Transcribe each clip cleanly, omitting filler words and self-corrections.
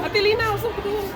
Atilina, usap ko doon.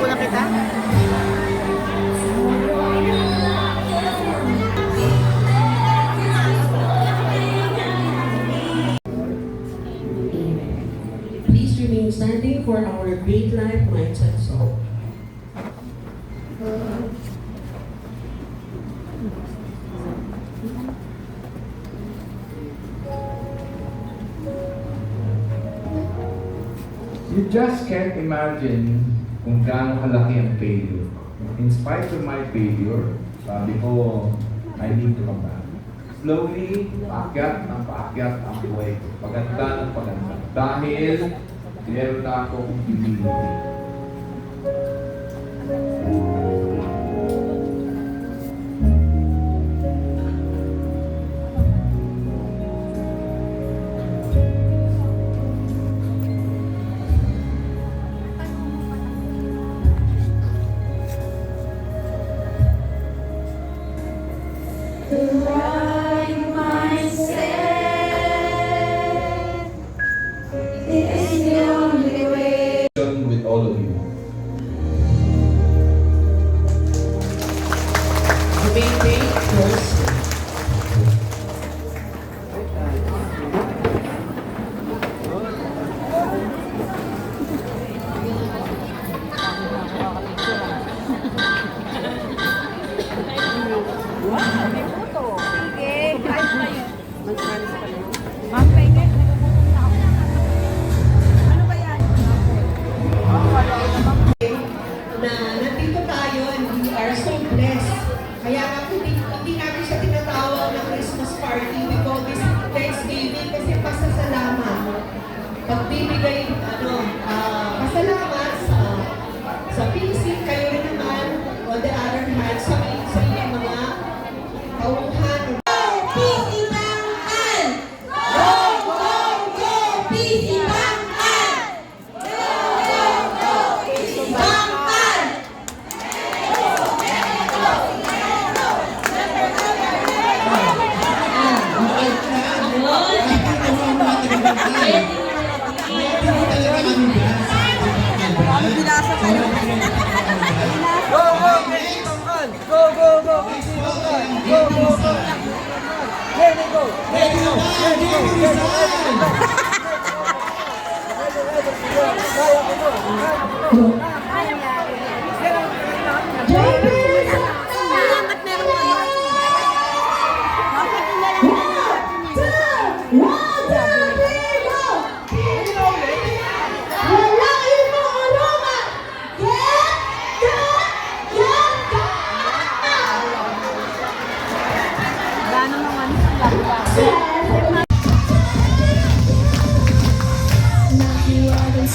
Kuna kita? Please remain standing for our Great Life Mindset Song. You just can't imagine kung gaano kalaki ang failure. In spite of my failure, sabi ko, I need to come back. Slowly, paakyat ang buhay ko. Paganda ng paganda. Dahil, meron na akong humility. With all of you. Maintain close. Na nandito tayo and we are so blessed. Kaya nga hindi natin siya tinatawag na Christmas party. We call this Thanksgiving kasi pasasalamat. Pagbibigay, pasalamat sa PC, kayo rin naman, on the other hand, sa inyong mga kauhan. Binasa kayo. Go, go, Casey Bangkan! Go, go, go, Casey Bangkan! Go, go, go! Here we go! Here we go! Here we go! Here we go! Kaya ko to! Not you are the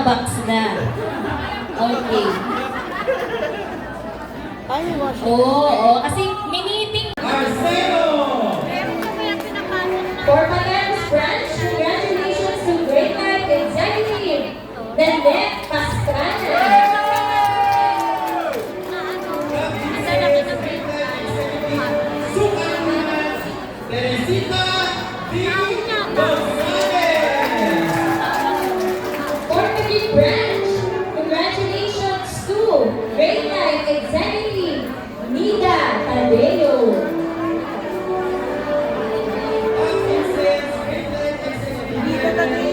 Box na. Okay. Ay, wash. Oo, kasi may meeting. For Pagans Branch, congratulations to Great Life Executive, Danette Pastrana. For Magid Branch, congratulations to Great Life Executive, Nida Tadeo. Dito na din.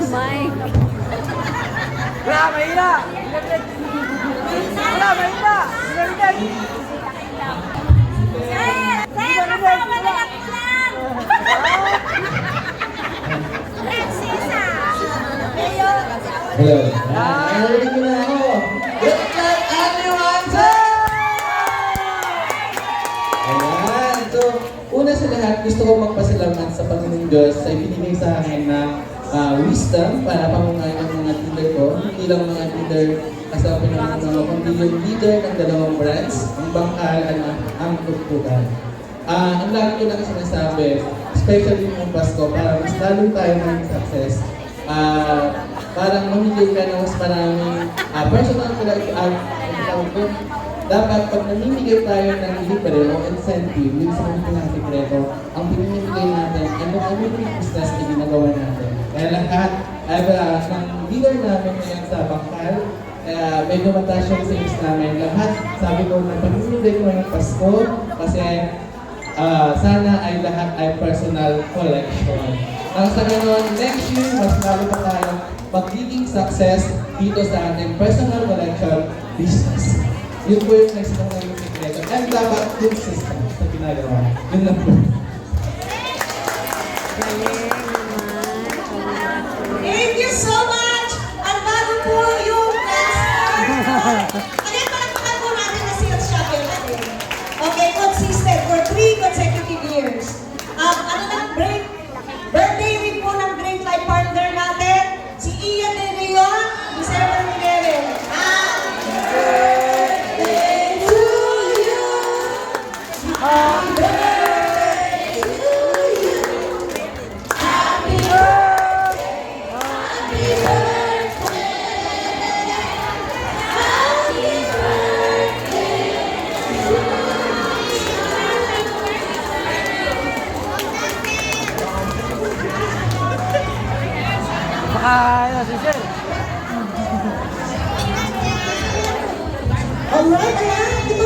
Mike. Wala, mahina. Wala, mahina. Ilagay. Sir, kasama na lang ko lang. Prinsesa. Mayo. Hello. Narinig mo na ako. Good night, everyone! Ayan. So, una sa lahat, gusto ko magpasalamat sa Panginoong Diyos sa ibinigay sa akin na wisdom para pamungayan ng mga leader ko. Hindi lang mga leader kasama ng mga kundi yung leader ng dalawang brands, ang bangkal at ang tuktukan. Ang lagi ko lang sinasabi, especially ng Pasko, para mas lalo tayo ng success. Parang mamigay ka ng mas maraming personal dapat pag namimigay tayo ng libre o incentive, yun sa mga pinasikreto, ang pinamimigay natin, ano yung business na ginagawa natin. Kaya lahat, ng leader namin ngayon sa Bangkal, medyo mataas yung sales namin. Lahat, sabi ko na pag-imigay ko ng Pasko, kasi sana ay lahat ay personal collection. Nang sa ganon, next year, mas lalo pa tayo magiging success dito sa ating personal collection business. Yun po yung next na naging sikreto. And dapat consistent sa ginagawa. Yun lang po. Thank you so much! Ang bago po yung master. Again, palagpakan po natin na sales champion natin. Okay, consistent for 3 consecutive years. Ano ng break? Birthday week po ng Great Life partner natin, si Ian De Leon, December 11. Happy birthday to you! Happy birthday to you! Happy birthday! Happy birthday! Happy birthday to you! Baka, ano, si Sir. Alright, ayan.